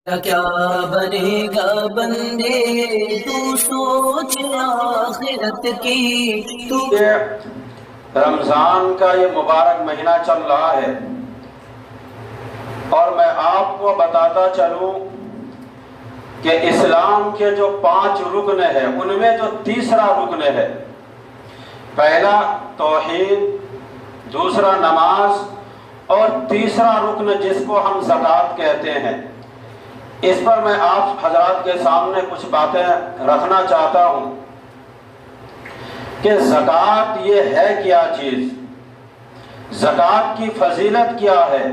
کیا بنے گا بندے تو سوچ آخرت کی تو رمضان کا یہ مبارک مہینہ چل رہا ہے اور میں آپ کو بتاتا چلوں کہ اسلام کے جو 5 رکن ہیں ان میں جو تیسرا رکن ہے، پہلا توحید، دوسرا نماز اور تیسرا رکن جس کو ہم زکوٰۃ کہتے ہیں، اس پر میں آپ حضرات کے سامنے کچھ باتیں رکھنا چاہتا ہوں کہ زکوٰۃ یہ ہے کیا چیز، زکوٰۃ کی فضیلت کیا ہے،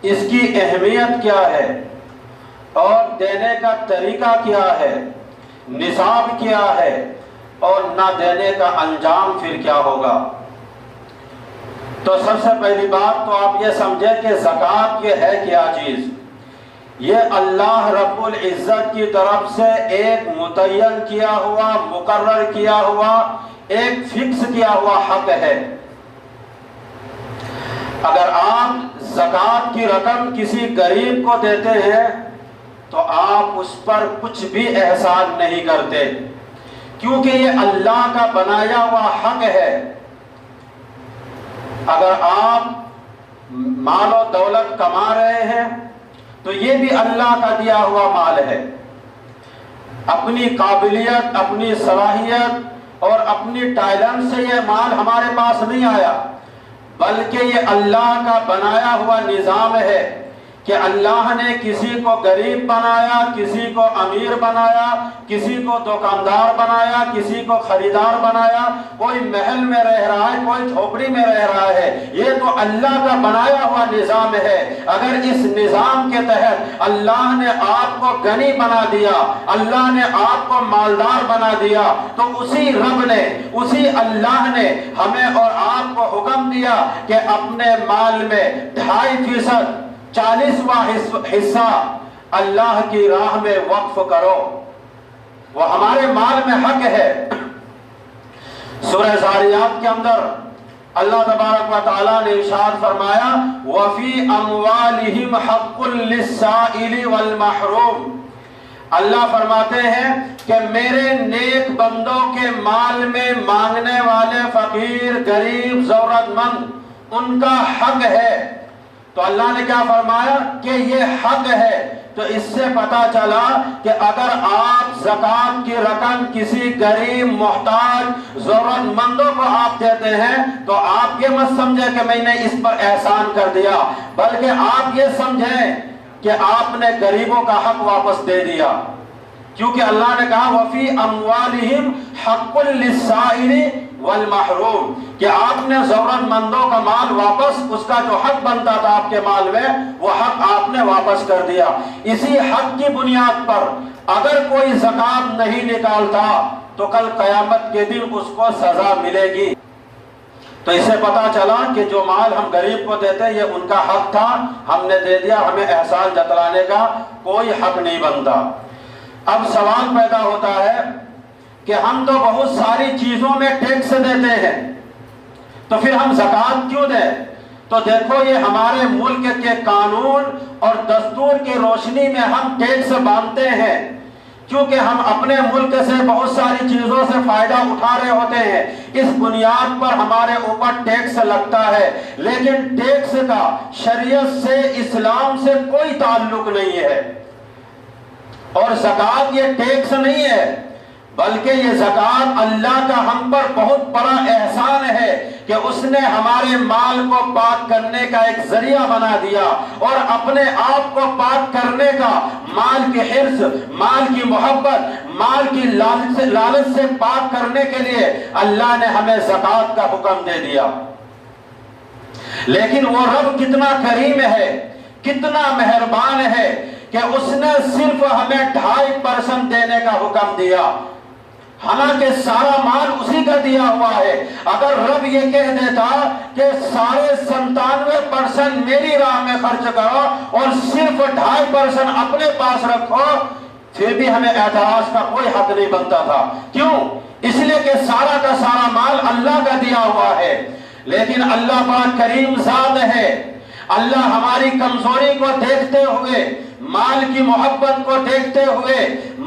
اس کی اہمیت کیا ہے اور دینے کا طریقہ کیا ہے، نصاب کیا ہے اور نہ دینے کا انجام پھر کیا ہوگا۔ تو سب سے پہلی بات تو آپ یہ سمجھیں کہ زکوٰۃ یہ ہے کیا چیز۔ یہ اللہ رب العزت کی طرف سے ایک متعین کیا ہوا، مقرر کیا ہوا، ایک فکس کیا ہوا حق ہے۔ اگر آپ زکوٰۃ کی رقم کسی غریب کو دیتے ہیں تو آپ اس پر کچھ بھی احسان نہیں کرتے، کیونکہ یہ اللہ کا بنایا ہوا حق ہے۔ اگر آپ مال و دولت کما رہے ہیں تو یہ بھی اللہ کا دیا ہوا مال ہے۔ اپنی قابلیت، اپنی صلاحیت اور اپنی ٹیلنٹ سے یہ مال ہمارے پاس نہیں آیا، بلکہ یہ اللہ کا بنایا ہوا نظام ہے کہ اللہ نے کسی کو غریب بنایا، کسی کو امیر بنایا، کسی کو دکاندار بنایا، کسی کو خریدار بنایا، کوئی محل میں رہ رہا ہے، کوئی جھوپڑی میں رہ رہا ہے۔ یہ تو اللہ کا بنایا ہوا نظام ہے۔ اگر اس نظام کے تحت اللہ نے آپ کو غنی بنا دیا، اللہ نے آپ کو مالدار بنا دیا، تو اسی رب نے، اسی اللہ نے ہمیں اور آپ کو حکم دیا کہ اپنے مال میں 2.5% 40واں حصہ اللہ کی راہ میں وقف کرو، وہ ہمارے مال میں حق ہے۔ سورہ زاریات کے اندر اللہ تبارک و تعالیٰ نے ارشاد فرمایا وَفِي أَمْوَالِهِمْ حَقٌّ لِلسَّائِلِ وَالْمَحْرُومِ۔ اللہ فرماتے ہیں کہ میرے نیک بندوں کے مال میں مانگنے والے فقیر، غریب، ضرورت مند، ان کا حق ہے۔ تو اللہ نے کیا فرمایا کہ یہ حق ہے۔ تو اس سے پتا چلا کہ اگر آپ زکوٰۃ کی رقم کسی غریب، محتاج، ضرورت مندوں کو آپ دیتے ہیں تو آپ یہ مت سمجھیں کہ میں نے اس پر احسان کر دیا، بلکہ آپ یہ سمجھیں کہ آپ نے غریبوں کا حق واپس دے دیا، کیونکہ اللہ نے کہا وَفِي أَمْوَالِهِمْ حَقٌّ لِلسَّائِلِ وَالْمَحْرُومِ، کہ آپ نے ضرورت مندوں کا مال واپس، اس کا جو حق بنتا تھا آپ کے مال میں، وہ حق آپ نے واپس کر دیا۔ اسی حق کی بنیاد پر اگر کوئی زکوٰۃ نہیں نکالتا تو کل قیامت کے دن اس کو سزا ملے گی۔ تو اس سے پتا چلا کہ جو مال ہم غریب کو دیتے یہ ان کا حق تھا، ہم نے دے دیا، ہمیں احسان جتلانے کا کوئی حق نہیں بنتا۔ اب سوال پیدا ہوتا ہے کہ ہم تو بہت ساری چیزوں میں ٹیکس دیتے ہیں، تو پھر ہم زکوٰۃ کیوں دیں؟ تو دیکھو یہ ہمارے ملک کے قانون اور دستور کی روشنی میں ہم ٹیکس باندھتے ہیں، کیونکہ ہم اپنے ملک سے بہت ساری چیزوں سے فائدہ اٹھا رہے ہوتے ہیں، اس بنیاد پر ہمارے اوپر ٹیکس لگتا ہے۔ لیکن ٹیکس کا شریعت سے، اسلام سے کوئی تعلق نہیں ہے، اور زکوٰۃ یہ ٹیکس نہیں ہے، بلکہ یہ زکوٰۃ اللہ کا ہم پر بہت بڑا احسان ہے کہ اس نے ہمارے مال کو پاک کرنے کا ایک ذریعہ بنا دیا، اور اپنے آپ کو پاک کرنے کا، مال کی حرص، مال کی محبت، مال کی لالچ سے پاک کرنے کے لیے اللہ نے ہمیں زکوٰۃ کا حکم دے دیا۔ لیکن وہ رب کتنا کریم ہے، کتنا مہربان ہے کہ اس نے صرف ہمیں 2.5% دینے کا حکم دیا، حالانکہ سارا مال اسی کا دیا ہوا ہے۔ اگر رب یہ کہہ دیتا کہ سارے 97% میری راہ میں خرچ کرو اور صرف 2.5% اپنے پاس رکھو، پھر بھی ہمیں اعتراض کا کوئی حق نہیں بنتا تھا۔ کیوں؟ اس لیے کہ سارا کا سارا مال اللہ کا دیا ہوا ہے۔ لیکن اللہ پاک کریم ذات ہے، اللہ ہماری کمزوری کو دیکھتے ہوئے مال کی محبت کو دیکھتے ہوئے،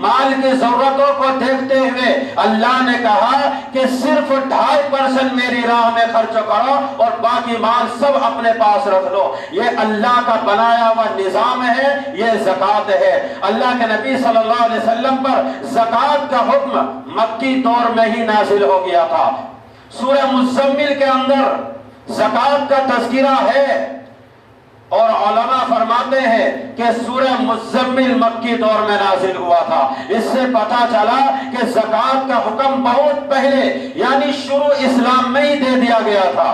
مال کی ضرورتوں کو دیکھتے ہوئے اللہ نے کہا کہ صرف 2.5% میری راہ میں خرچ کرو اور باقی مال سب اپنے پاس رکھ لو۔ یہ اللہ کا بنایا ہوا نظام ہے، یہ زکوٰۃ ہے۔ اللہ کے نبی صلی اللہ علیہ وسلم پر زکوٰۃ کا حکم مکی دور میں ہی نازل ہو گیا تھا۔ سورہ مزمل کے اندر زکوٰۃ کا تذکرہ ہے، اور علماء فرماتے ہیں کہ سورہ مزمل مکی دور میں نازل ہوا تھا۔ اس سے پتہ چلا کہ زکوٰۃ کا حکم بہت پہلے یعنی شروع اسلام میں ہی دے دیا گیا تھا۔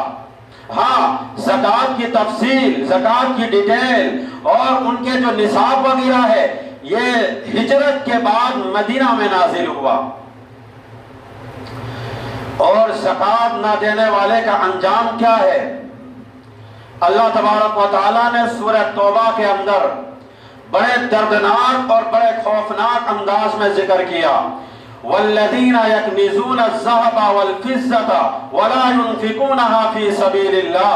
ہاں، زکوٰۃ کی تفصیل، زکوٰۃ کی ڈیٹیل اور ان کے جو نصاب وغیرہ ہے یہ ہجرت کے بعد مدینہ میں نازل ہوا۔ اور زکوٰۃ نہ دینے والے کا انجام کیا ہے؟ اللہ تبارک و تعالیٰ نے سورہ توبہ کے اندر بڑے دردناک اور بڑے خوفناک انداز میں ذکر کیا، والذین یکنزون الذہب والفضة ولا ينفقونها فی سبیل اللہ،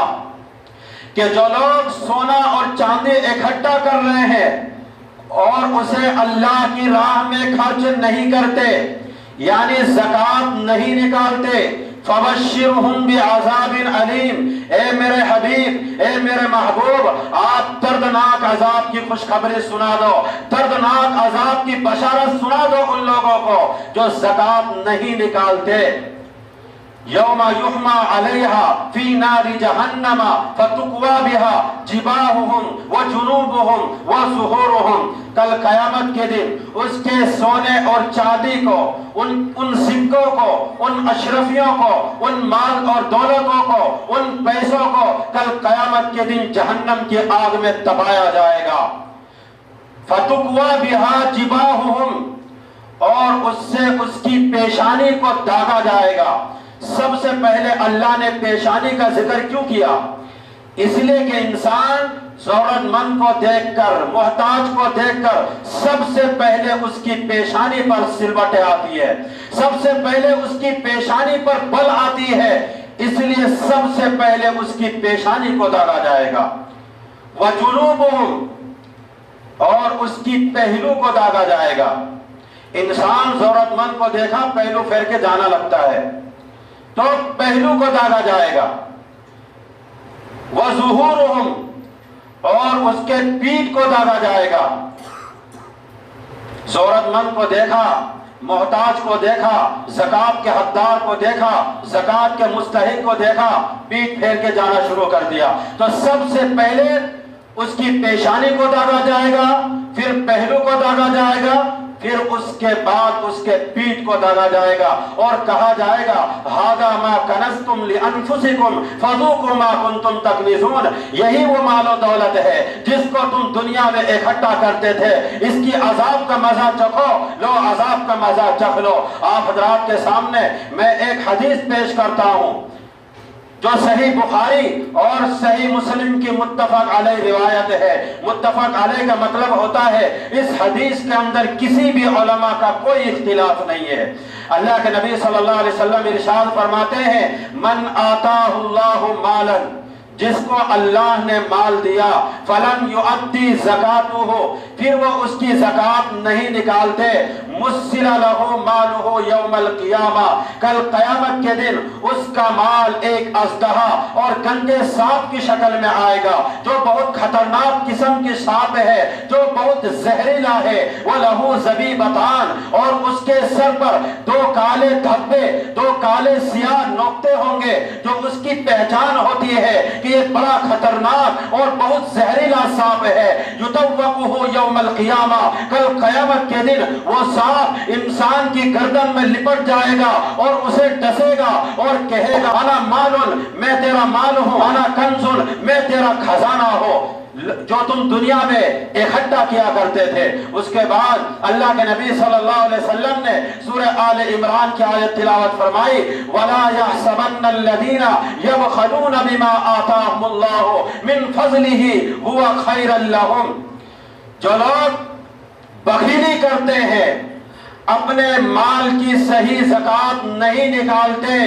کہ جو لوگ سونا اور چاندی اکٹھا کر رہے ہیں اور اسے اللہ کی راہ میں خرچ نہیں کرتے، یعنی زکوٰۃ نہیں نکالتے، فبشرہم بعذاب علیم، اے میرے حبیب، اے میرے محبوب، آپ دردناک عذاب کی خوشخبری سنا دو، دردناک عذاب کی بشارت سنا دو ان لوگوں کو جو زکوٰۃ نہیں نکالتے۔ یوم یحمى علیہا فی نار جہنم فتکوی بہا جباہہم وجنوبہم وظہورہم، کل قیامت کے دن اس کے سونے اور چاندی کو، ان سکوں کو، ان اشرفیوں کو، ان مال اور دولتوں کو، ان پیسوں کو کل قیامت کے دن جہنم کی آگ میں دبایا جائے گا۔ فتکوی بہا جباہہم، اور اس سے اس کی پیشانی کو داغا جائے گا۔ سب سے پہلے اللہ نے پیشانی کا ذکر کیوں کیا؟ اس لیے کہ انسان ضرورت مند کو دیکھ کر، محتاج کو دیکھ کر سب سے پہلے اس کی پیشانی پر سلوٹیں آتی ہے، سب سے پہلے اس کی پیشانی پر بل آتی ہے، اس لیے سب سے پہلے اس کی پیشانی کو داغا جائے گا۔ وجنوبہم، اور اس کی پہلو کو داغا جائے گا۔ انسان ضرورت مند کو دیکھا پہلو پھیر کے جانا لگتا ہے تو پہلو کو داغا جائے گا۔ وظہورہم، اور اس کے پیٹھ کو داغا جائے گا۔ ضرورت مند کو دیکھا، محتاج کو دیکھا، زکوٰۃ کے حقدار کو دیکھا، زکوٰۃ کے مستحق کو دیکھا، پیٹھ پھیر کے جانا شروع کر دیا، تو سب سے پہلے اس کی پیشانی کو داغا جائے گا، پھر پہلو کو داغا جائے گا، پھر اس کے بعد اس کے پیٹھ کو داغا جائے گا، اور کہا جائے گا ھذا ما کنزتم لانفسکم فذوقوا ما کنتم تکنزون، یہی وہ مال و دولت ہے جس کو تم دنیا میں اکٹھا کرتے تھے، اس کی عذاب کا مزہ چکھو، لو عذاب کا مزہ چکھ لو۔ آپ حضرات کے سامنے میں ایک حدیث پیش کرتا ہوں جو صحیح بخاری اور صحیح مسلم کی متفق علیہ روایت ہے۔ متفق علیہ کا مطلب ہوتا ہے اس حدیث کے اندر کسی بھی علماء کا کوئی اختلاف نہیں ہے۔ اللہ کے نبی صلی اللہ علیہ وسلم ارشاد فرماتے ہیں، من آتاہ اللہ مالا، جس کو اللہ نے مال دیا، فلم یؤدی زکاتہ، پھر وہ اس کی زکات نہیں نکالتے، مسل لہ مالہ یوم القیامہ، کل قیامت کے دن اس کا مال ایک اژدہا اور گندے سانپ کی شکل میں آئے گا، جو بہت خطرناک قسم کی سانپ ہے، جو بہت زہریلا ہے، وَلَهُ زَبِيبَتَانِ، اور اس کے سر پر 2 کالے دھبے، 2 کالے سیاہ نقطے ہوں گے، جو اس کی پہچان ہوتی ہے کہ یہ بڑا خطرناک اور بہت زہریلا سانپ ہے۔ یطوقہ یوم القیامہ، کل قیامت کے دن وہ سانپ انسان کی گردن میں لپٹ جائے گا اور اسے ڈسے گا اور کہے گا انا مال، میں تیرا مال ہوں، انا کنز، میں تیرا خزانہ ہوں، جو تم دنیا میں اکٹھا کیا کرتے تھے۔ اس کے بعد اللہ کے نبی صلی اللہ علیہ وسلم نے سورہ آل عمران کی آیت تلاوت فرمائی، وَلَا يَحْسَبَنَّ الَّذِينَ يَبْخَلُونَ بِمَا آتَاهُمُ اللَّهُ مِنْ فَضْلِهِ هُوَ خَيْرًا لَهُمْ، جو لوگ بخیلی کرتے ہیں، اپنے مال کی صحیح زکوٰۃ نہیں نکالتے،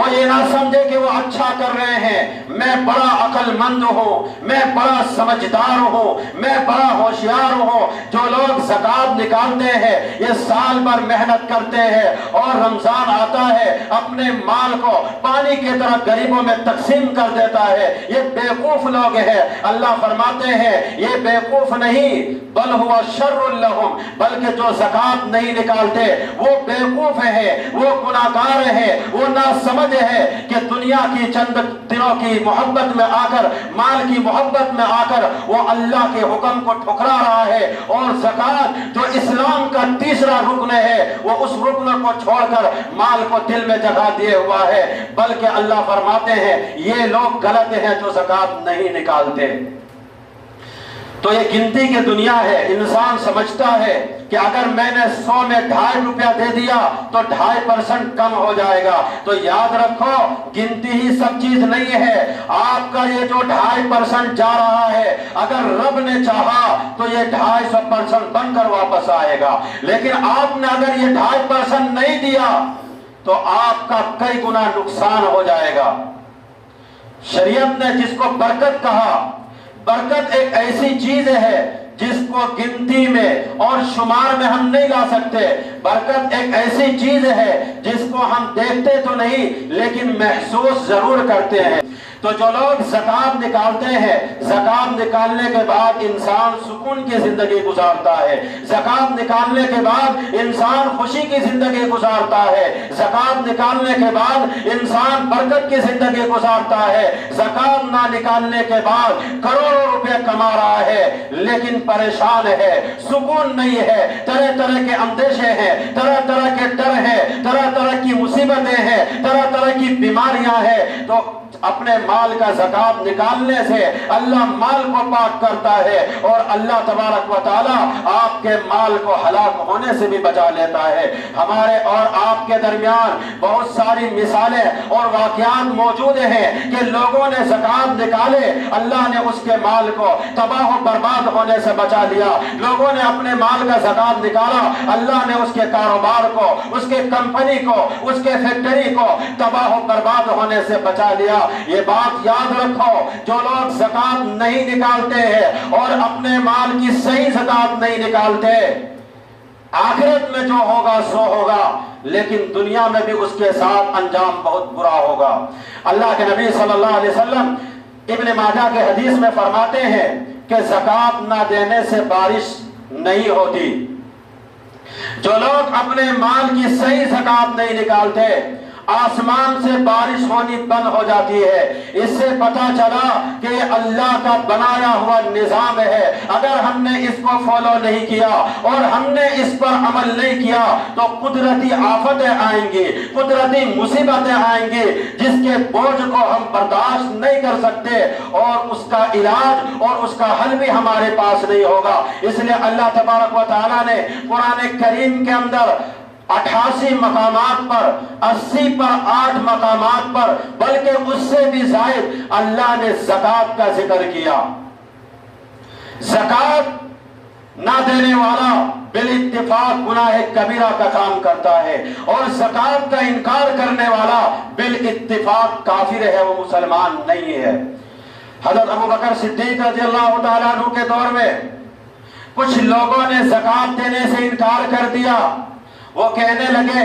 وہ یہ نہ سمجھے کہ وہ اچھا کر رہے ہیں، میں بڑا عقل مند ہوں، میں بڑا سمجھدار ہوں، میں بڑا ہوشیار ہوں۔ جو لوگ زکوٰۃ نکالتے ہیں، یہ سال بھر محنت کرتے ہیں اور رمضان آتا ہے اپنے مال کو پانی کی طرح غریبوں میں تقسیم کر دیتا ہے، یہ بیوقوف لوگ ہیں۔ اللہ فرماتے ہیں یہ بیوقوف نہیں، بل ہوا شر لہم، بلکہ جو زکوٰۃ نہیں نکالتے وہ بیوقوف ہیں، وہ گناہگار ہیں، وہ ناسمجھ ہے کہ دنیا کی چند دنوں کی محبت میں آ کر، مال کی محبت میں آ کر وہ اللہ کے حکم کو ٹھکرا رہا ہے، اور زکوٰۃ جو اسلام کا تیسرا رکن ہے وہ اس رکن کو چھوڑ کر مال کو دل میں جگہ دیے ہوا ہے۔ بلکہ اللہ فرماتے ہیں یہ لوگ غلط ہیں جو زکوٰۃ نہیں نکالتے۔ تو یہ گنتی کی دنیا ہے، انسان سمجھتا ہے کہ اگر میں نے 100 میں 2.5 روپیہ دے دیا تو 2.5% کم ہو جائے گا۔ تو یاد رکھو گنتی ہی سب چیز نہیں ہے، آپ کا یہ جو 2.5% جا رہا ہے اگر رب نے چاہا تو یہ 250% بن کر واپس آئے گا، لیکن آپ نے اگر یہ 2.5% نہیں دیا تو آپ کا کئی گنا نقصان ہو جائے گا۔ شریعت نے جس کو برکت کہا، برکت ایک ایسی چیز ہے جس کو گنتی میں اور شمار میں ہم نہیں لا سکتے۔ برکت ایک ایسی چیز ہے جس کو ہم دیکھتے تو نہیں لیکن محسوس ضرور کرتے ہیں۔ تو جو لوگ زکوٰۃ نکالتے ہیں، زکوٰۃ نکالنے کے بعد انسان سکون کی زندگی گزارتا ہے، زکوٰۃ نکالنے کے بعد انسان خوشی کی زندگی گزارتا ہے، زکوٰۃ نکالنے کے بعد انسان برکت کی زندگی گزارتا ہے۔ زکوٰۃ نہ نکالنے کے بعد کروڑوں روپے کما رہا ہے لیکن پریشان ہے، سکون نہیں ہے، طرح طرح کے اندیشے ہیں، طرح طرح کے ڈر ہیں، طرح طرح کی مصیبتیں ہیں، طرح طرح کی بیماریاں ہیں۔ تو اپنے مال کا زکوٰۃ نکالنے سے اللہ مال کو پاک کرتا ہے، اور اللہ تبارک و تعالی آپ کے مال کو ہلاک ہونے سے بھی بچا لیتا ہے۔ ہمارے اور آپ کے درمیان بہت ساری مثالیں اور واقعات موجود ہیں کہ لوگوں نے زکوٰۃ نکالے، اللہ نے اس کے مال کو تباہ و برباد ہونے سے بچا لیا۔ لوگوں نے اپنے مال کا زکوٰۃ نکالا، اللہ نے اس کے کاروبار کو، اس کے کمپنی کو، اس کے فیکٹری کو تباہ و برباد ہونے سے بچا لیا۔ یہ بات یاد رکھو، جو لوگ زکوٰۃ نہیں نکالتے ہیں اور اپنے مال کی صحیح زکوٰۃ نہیں نکالتے، آخرت میں جو ہوگا سو ہوگا، لیکن دنیا میں بھی اس کے ساتھ انجام بہت برا ہوگا۔ اللہ کے نبی صلی اللہ علیہ وسلم ابن ماجہ کے حدیث میں فرماتے ہیں کہ زکوٰۃ نہ دینے سے بارش نہیں ہوتی۔ جو لوگ اپنے مال کی صحیح زکوٰۃ نہیں نکالتے، آسمان سے بارش ہونی بند ہو جاتی ہے۔ اس سے پتہ چلا کہ یہ اللہ کا بنایا ہوا نظام ہے، اگر ہم نے اس کو فالو نہیں کیا اور ہم نے اس پر عمل نہیں کیا تو قدرتی آفتیں آئیں گی، قدرتی مصیبتیں آئیں گی جس کے بوجھ کو ہم برداشت نہیں کر سکتے، اور اس کا علاج اور اس کا حل بھی ہمارے پاس نہیں ہوگا۔ اس لیے اللہ تبارک و تعالیٰ نے قرآن کریم کے اندر 88 مقامات پر، 80 پر 8 مقامات پر، بلکہ اس سے بھی زائد اللہ نے زکوٰۃ کا ذکر کیا۔ زکوٰۃ نہ دینے والا بالاتفاق گناہ کبیرہ کا کام کرتا ہے، اور زکوٰۃ کا انکار کرنے والا بالاتفاق کافر ہے، وہ مسلمان نہیں ہے۔ حضرت ابوبکر صدیق رضی اللہ تعالیٰ عنہ کے دور میں کچھ لوگوں نے زکوٰۃ دینے سے انکار کر دیا۔ وہ کہنے لگے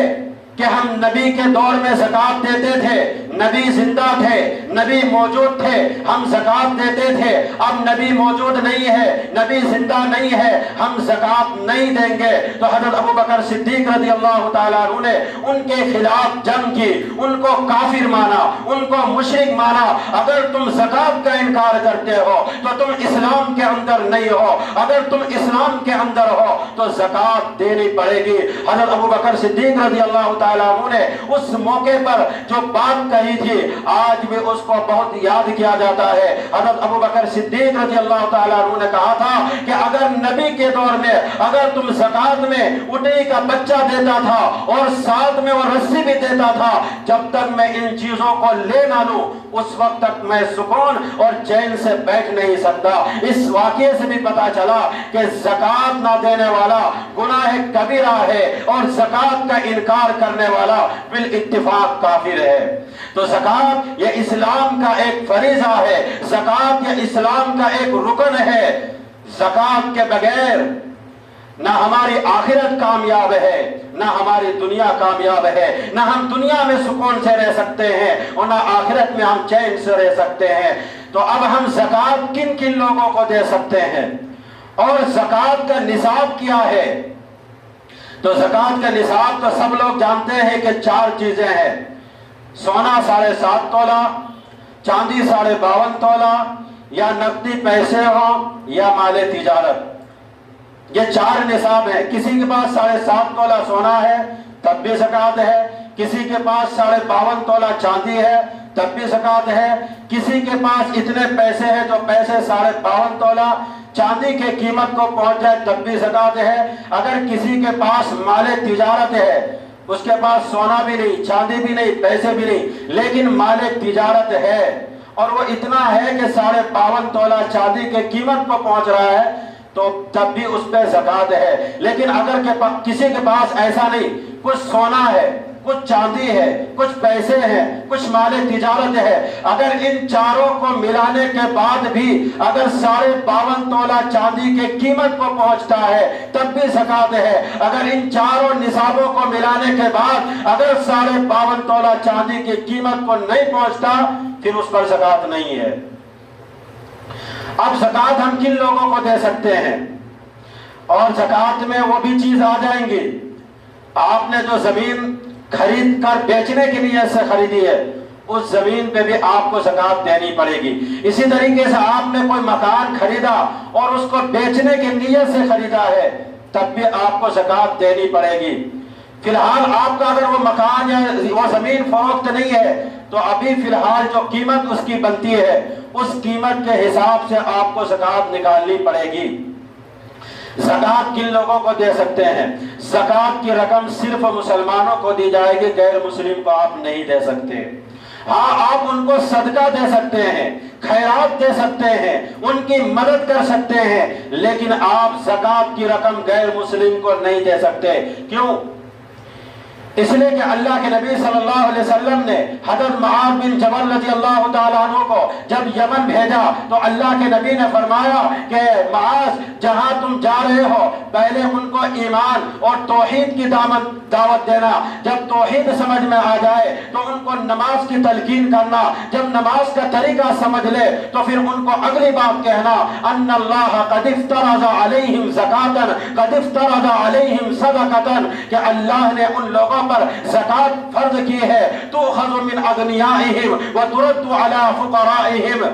کہ ہم نبی کے دور میں زکوٰۃ دیتے تھے، نبی زندہ تھے، نبی موجود تھے، ہم زکوٰۃ دیتے تھے، اب نبی موجود نہیں ہے، نبی زندہ نہیں ہے، ہم زکوٰۃ نہیں دیں گے۔ تو حضرت ابوبکر صدیق رضی اللہ تعالیٰ عنہ نے ان کے خلاف جنگ کی، ان کو کافر مانا، ان کو مشرک مانا۔ اگر تم زکوٰۃ کا انکار کرتے ہو تو تم اسلام کے اندر نہیں ہو، اگر تم اسلام کے اندر ہو تو زکوٰۃ دینی پڑے گی۔ حضرت ابوبکر صدیق رضی اللہ تعالیٰ عنہ نے اس موقع پر جو بات کہی رہی تھی آج بھی اس کو بہت یاد کیا جاتا ہے۔ حضرت ابو بکر صدیق رضی اللہ تعالیٰ عنہ نے کہا تھا کہ اگر نبی کے دور میں اگر تم زکات میں اونٹنی کا بچہ دیتا تھا اور ساتھ میں وہ رسی بھی دیتا تھا، جب تک میں ان چیزوں کو لے نہ لوں اس وقت تک میں سکون اور چین سے بیٹھ نہیں سکتا۔ اس واقعے سے بھی پتا چلا کہ زکات نہ دینے والا گناہ کبیرہ ہے اور زکات کا انکار کرنے والا بالاتفاق کافر ہے۔ تو زکات یہ اسلام کا ایک فریضہ ہے، زکات یہ اسلام کا ایک رکن ہے۔ زکات کے بغیر نہ ہماری آخرت کامیاب ہے، نہ ہماری دنیا کامیاب ہے، نہ ہم دنیا میں سکون سے رہ سکتے ہیں اور نہ آخرت میں ہم چین سے رہ سکتے ہیں۔ تو اب ہم زکات کن کن لوگوں کو دے سکتے ہیں اور زکات کا نصاب کیا ہے؟ تو زکات کا نصاب تو سب لوگ جانتے ہیں کہ 4 چیزیں ہیں: سونا 7.5 تولہ، چاندی 52.5 تولہ، یا نقدی پیسے ہو یا مال تجارت۔ یہ 4 نصاب ہیں۔ کسی کے پاس 7.5 تولہ سونا ہے تب بھی زکات ہے، کسی کے پاس 52.5 تولہ چاندی ہے تب بھی زکات ہے، کسی کے پاس اتنے پیسے ہیں جو پیسے 52.5 تولہ چاندی کے قیمت کو پہنچ جائے تب بھی زکات ہے۔ اگر کسی کے پاس مال تجارت ہے، اس کے پاس سونا بھی نہیں، چاندی بھی نہیں، پیسے بھی نہیں، لیکن مال تجارت ہے اور وہ اتنا ہے کہ 52.5 تولہ چاندی کے قیمت کو پہنچ رہا ہے تو تب بھی اس پہ زکات ہے۔ لیکن اگر کسی کے پاس ایسا نہیں، کچھ سونا ہے، کچھ چاندی ہے، کچھ پیسے ہیں، کچھ مال تجارت ہے، اگر ان چاروں کو ملانے کے بعد بھی اگر 52.5 تولہ چاندی کے قیمت کو پہنچتا ہے تب بھی زکات ہے۔ اگر ان چاروں نصابوں کو ملانے کے بعد اگر 52.5 تولہ چاندی کی قیمت کو نہیں پہنچتا پھر اس پر زکات نہیں ہے۔ اب زکات ہم کن لوگوں کو دے سکتے ہیں؟ اور زکات میں وہ بھی چیز آ جائیں گی، آپ نے جو زمین خرید کر بیچنے کی نیت سے خریدی ہے اس زمین پہ بھی آپ کو زکات دینی پڑے گی۔ اسی طریقے سے آپ نے کوئی مکان خریدا اور اس کو بیچنے کی نیت سے خریدا ہے تب بھی آپ کو زکات دینی پڑے گی۔ فی الحال آپ کا اگر وہ مکان یا وہ زمین فروخت نہیں ہے تو ابھی فی الحال جو قیمت اس کی بنتی ہے اس قیمت کے حساب سے آپ کو زکات نکالنی پڑے گی۔ زکات کن لوگوں کو دے سکتے ہیں؟ زکات کی رقم صرف مسلمانوں کو دی جائے گی، غیر مسلم کو آپ نہیں دے سکتے۔ ہاں آپ ان کو صدقہ دے سکتے ہیں، خیرات دے سکتے ہیں، ان کی مدد کر سکتے ہیں، لیکن آپ زکات کی رقم غیر مسلم کو نہیں دے سکتے۔ کیوں؟ اس لیے کہ اللہ کے نبی صلی اللہ علیہ وسلم نے حضرت معاذ بن جبل رضی اللہ تعالیٰ عنہ کو جب یمن بھیجا تو اللہ کے نبی نے فرمایا کہ معاذ جہاں تم جا رہے ہو پہلے ان کو ایمان اور توحید کی دعوت دینا، جب توحید سمجھ میں آ جائے تو ان کو نماز کی تلقین کرنا، جب نماز کا طریقہ سمجھ لے تو پھر ان کو اگلی بات کہنا ان اللہ قد افترض علیہم زکاۃ قد افترض علیہم صدقۃ، کہ اللہ نے ان لوگوں پر زکات فرض کی ہے، تؤخذ من اغنیائہم وترد علی فقرائہم،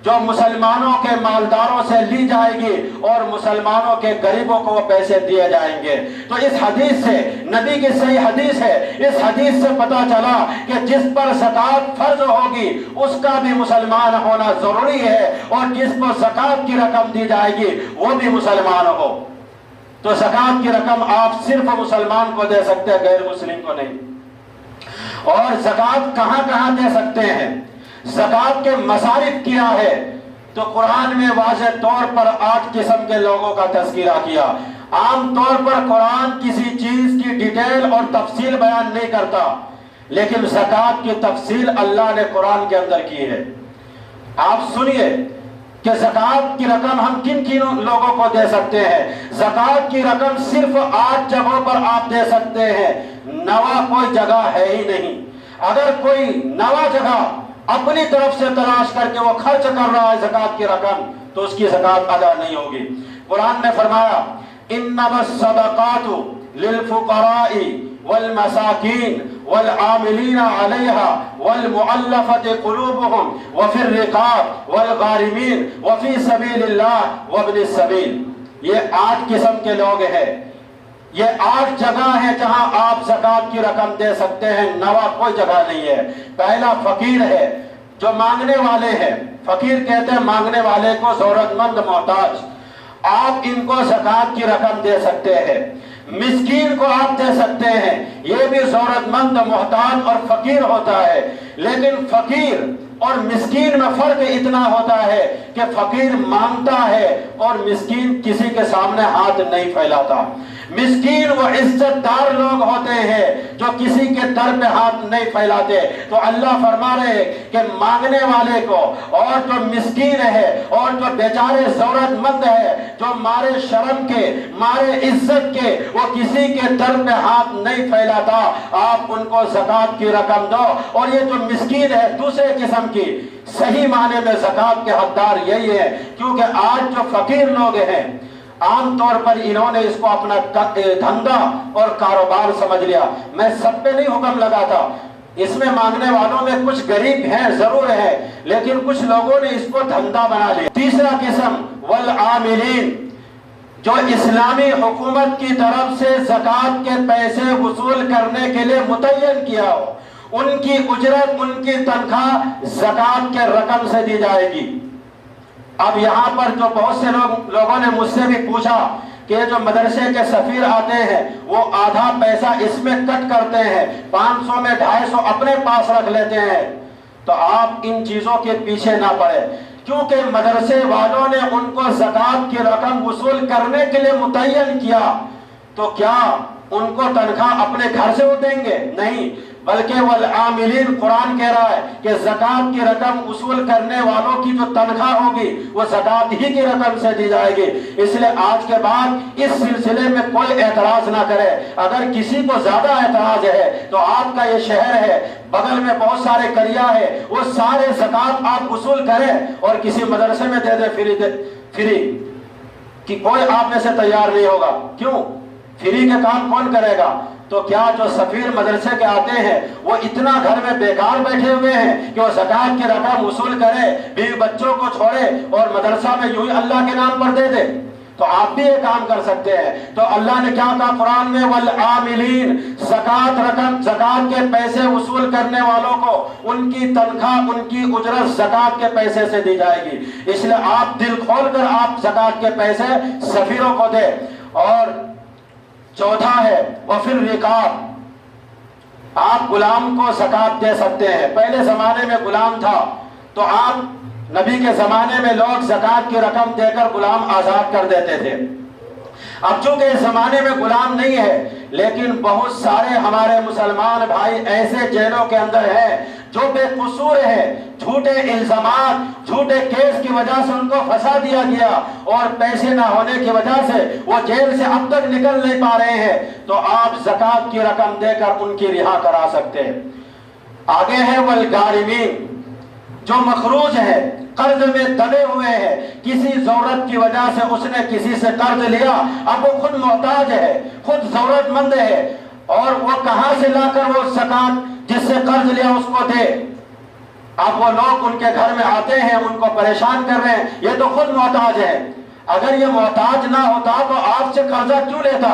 جو مسلمانوں کے مالداروں سے لی جائے گی اور مسلمانوں کے غریبوں کو وہ پیسے دیے جائیں گے۔ تو اس حدیث سے، نبی کی صحیح حدیث ہے، اس حدیث سے پتہ چلا کہ جس پر زکات فرض ہوگی اس کا بھی مسلمان ہونا ضروری ہے اور جس کو زکات کی رقم دی جائے گی وہ بھی مسلمان ہو۔ تو زکات کی رقم آپ صرف مسلمان کو دے سکتے ہیں، غیر مسلم کو نہیں۔ اور زکات کہاں کہاں دے سکتے ہیں؟ زکات کے مصارف کیا ہے؟ تو قرآن میں واضح طور پر 8 قسم کے لوگوں کا تذکرہ کیا۔ عام طور پر قرآن کسی چیز کی ڈیٹیل اور تفصیل بیان نہیں کرتا، لیکن زکات کی تفصیل اللہ نے قرآن کے اندر کی ہے۔ آپ سنیے کہ زکات کی رقم ہم کن کن لوگوں کو دے سکتے ہیں۔ زکات کی رقم صرف 8 جگہوں پر آپ دے سکتے ہیں، نوا کوئی جگہ ہے ہی نہیں۔ اگر کوئی نوا جگہ اپنی طرف سے تلاش کر کے وہ خرچ کر رہا ہے زکات کی رقم تو اس کی زکات ادا نہیں ہوگی۔ قرآن نے فرمایا انما الصدقات للفقراء والمساکین والعاملین علیہا والمؤلفۃ قلوبہم وفی الرقاب والغارمین وفی سبیل اللہ وابن السبیل۔ یہ 8 قسم کے لوگ ہیں۔ یہ 8 جگہ ہیں جہاں آپ زکات کی رقم دے سکتے ہیں، 9 کوئی جگہ نہیں ہے۔ پہلا فقیر ہے، جو مانگنے والے ہیں، فقیر کہتے ہیں مانگنے والے کو، ضرورت مند، محتاج، آپ ان کو زکات کی رقم دے سکتے ہیں۔ مسکین کو آپ دے سکتے ہیں، یہ بھی ضرورت مند، محتاج اور فقیر ہوتا ہے، لیکن فقیر اور مسکین میں فرق اتنا ہوتا ہے کہ فقیر مانگتا ہے اور مسکین کسی کے سامنے ہاتھ نہیں پھیلاتا۔ مسکین وہ عزت دار لوگ ہوتے ہیں جو کسی کے در پہ ہاتھ نہیں پھیلاتے۔ تو اللہ فرما رہے ہیں کہ مانگنے والے کو، اور جو مسکین ہے اور جو بیچارے ضرورت مند ہے، جو مارے شرم کے، مارے عزت کے وہ کسی کے در پہ ہاتھ نہیں پھیلاتا، آپ ان کو زکات کی رقم دو۔ اور یہ جو مسکین ہے دوسرے قسم کی، صحیح معنی میں زکات کے حقدار یہی ہے، کیونکہ آج جو فقیر لوگ ہیں عام طور پر انہوں نے اس کو اپنا دھندا اور کاروبار سمجھ لیا۔ میں سب پہ نہیں حکم لگاتا، اس میں مانگنے والوں میں کچھ غریب ہیں ضرور ہے، لیکن کچھ لوگوں نے اس کو دھندا بنا لیا۔ تیسرا قسم والعاملین، جو اسلامی حکومت کی طرف سے زکات کے پیسے وصول کرنے کے لیے متعین کیا ہو، ان کی اجرت، ان کی تنخواہ زکات کے رقم سے دی جائے گی۔ اب یہاں پر جو بہت سے لوگوں نے مجھ سے بھی پوچھا کہ جو مدرسے کے سفیر آتے ہیں وہ آدھا پیسہ اس میں کٹ کرتے ہیں، 500 میں 250 اپنے پاس رکھ لیتے ہیں، تو آپ ان چیزوں کے پیچھے نہ پڑے، کیونکہ مدرسے والوں نے ان کو زکات کی رقم وصول کرنے کے لیے متعین کیا، تو کیا ان کو تنخواہ اپنے گھر سے وہ دیں گے؟ نہیں، بلکہ والعاملین قرآن کہہ رہا ہے کہ زکات کی رقم وصول کرنے والوں کی جو تنخواہ ہوگی وہ زکات ہی کی رقم سے دی جائے گی۔ اس لیے آج کے بعد اس سلسلے میں کوئی اعتراض نہ کرے۔ اگر کسی کو زیادہ اعتراض ہے تو آپ کا یہ شہر ہے، بغل میں بہت سارے قریہ ہے، وہ سارے زکات آپ وصول کریں اور کسی مدرسے میں دے دیں فری، کہ کوئی آپ میں سے تیار نہیں ہوگا۔ کیوں؟ فری کے کام کون کرے گا؟ تو کیا جو سفیر مدرسے کے آتے ہیں وہ اتنا گھر میں بیکار بیٹھے ہوئے ہیں کہ وہ زکات کی رقم وصول کرے، بیوی بچوں کو چھوڑے اور مدرسہ میں یوں ہی اللہ کے نام پر دے دے؟ تو آپ بھی یہ کام کر سکتے ہیں۔ تو اللہ نے کیا کہا قرآن میں؟ والعاملین، زکات کے پیسے وصول کرنے والوں کو ان کی تنخواہ، ان کی اجرت زکات کے پیسے سے دی جائے گی۔ اس لیے آپ دل کھول کر آپ زکات کے پیسے سفیروں کو دیں۔ اور چوتھا ہے وفی الرقاب، آپ غلام کو زکات دے سکتے ہیں۔ پہلے زمانے میں غلام تھا تو آپ نبی کے زمانے میں لوگ زکات کی رقم دے کر غلام آزاد کر دیتے تھے۔ اب چونکہ اس زمانے میں غلام نہیں ہے، لیکن بہت سارے ہمارے مسلمان بھائی ایسے جیلوں کے اندر ہیں جو بے قصور ہے، جھوٹے الزامات، جھوٹے کیس کی وجہ سے ان کو پھنسا دیا گیا اور پیسے نہ ہونے کی وجہ سے وہ جیل سے اب تک نکل نہیں پا رہے ہیں، تو آپ زکات کی رقم دے کر ان کی رہا کرا سکتے ہیں۔ آگے ہے والغارمین، جو مخروج ہے، قرض میں دبے ہوئے ہیں، کسی ضرورت کی وجہ سے اس نے کسی سے قرض لیا، اب وہ خود محتاج ہے، خود ضرورت مند ہے، اور وہ کہاں سے لا کر وہ زکات جس سے قرض لیا اس کو دے؟ اب وہ لوگ ان کے گھر میں آتے ہیں، ان کو پریشان کر رہے ہیں، یہ تو خود محتاج ہے۔ اگر یہ محتاج نہ ہوتا تو آپ سے قرضہ کیوں لیتا؟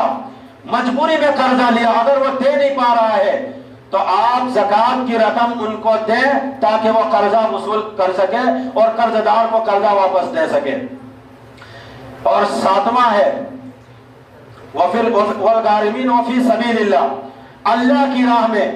مجبوری میں قرضہ لیا، اگر وہ دے نہیں پا رہا ہے تو آپ زکات کی رقم ان کو دیں تاکہ وہ قرضہ وصول کر سکے اور قرض دار کو قرضہ واپس دے سکے۔ اور ساتواں ہے والغارمین وفی سبیل اللہ، اللہ کی راہ میں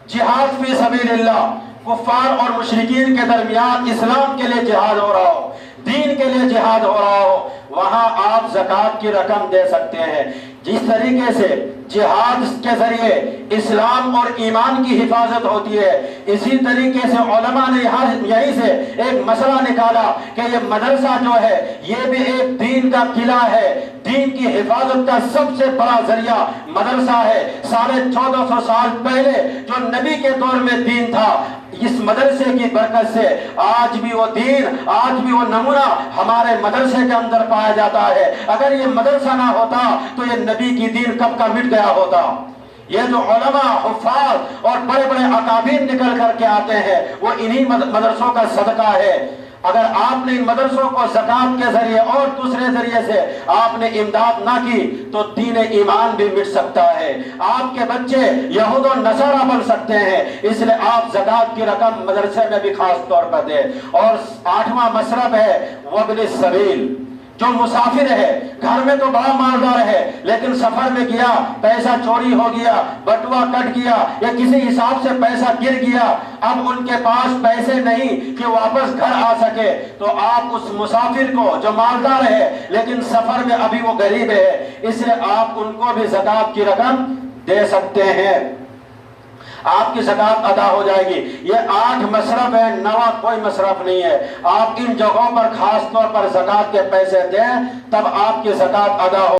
جہاد فی سبیل اللہ، کفار اور مشرکین کے درمیان اسلام کے لیے جہاد ہو رہا ہو، دین کے لیے جہاد ہو رہا ہو، وہاں آپ زکات کی رقم دے سکتے ہیں۔ جس طریقے سے جہاد کے ذریعے اسلام اور ایمان کی حفاظت ہوتی ہے، اسی طریقے سے علماء نے یہیں سے ایک مسئلہ نکالا کہ یہ مدرسہ جو ہے یہ بھی ایک دین کا قلعہ ہے، دین کی حفاظت کا سب سے بڑا ذریعہ مدرسہ ہے۔ 1450 سال پہلے جو نبی کے دور میں دین تھا، اس مدرسے کی برکت سے آج بھی وہ دین، آج بھی وہ نمونہ ہمارے مدرسے کے اندر پایا جاتا ہے۔ اگر یہ مدرسہ نہ ہوتا تو یہ نبی کی دین کب کا مٹ گیا ہوتا۔ یہ جو علماء، حفاظ اور بڑے بڑے اکابر نکل کر کے آتے ہیں وہ انہی مدرسوں کا صدقہ ہے۔ اگر آپ نے ان مدرسوں کو زکات کے ذریعے اور دوسرے ذریعے سے آپ نے امداد نہ کی تو دین ایمان بھی مٹ سکتا ہے، آپ کے بچے یہود و نصارہ بن سکتے ہیں، اس لیے آپ زکات کی رقم مدرسے میں بھی خاص طور پر دیں۔ اور 8واں مصرف ہے وابن السبیل، جو مسافر ہے، گھر میں تو بڑا مالدار ہے لیکن سفر میں گیا، پیسہ چوری ہو گیا، بٹوا کٹ گیا یا کسی حساب سے پیسہ گر گیا، اب ان کے پاس پیسے نہیں کہ واپس گھر آ سکے، تو آپ اس مسافر کو جو مالدار ہے لیکن سفر میں ابھی وہ غریب ہے، اس لیے آپ ان کو بھی زکات کی رقم دے سکتے ہیں، آپ کی زکات ادا ہو جائے گی۔ یہ 8 مصرف ہے، 9 کوئی مصرف نہیں ہے۔ آپ ان جگہوں پر خاص طور پر زکات کے پیسے دیں، تب آپ کی زکات ادا ہو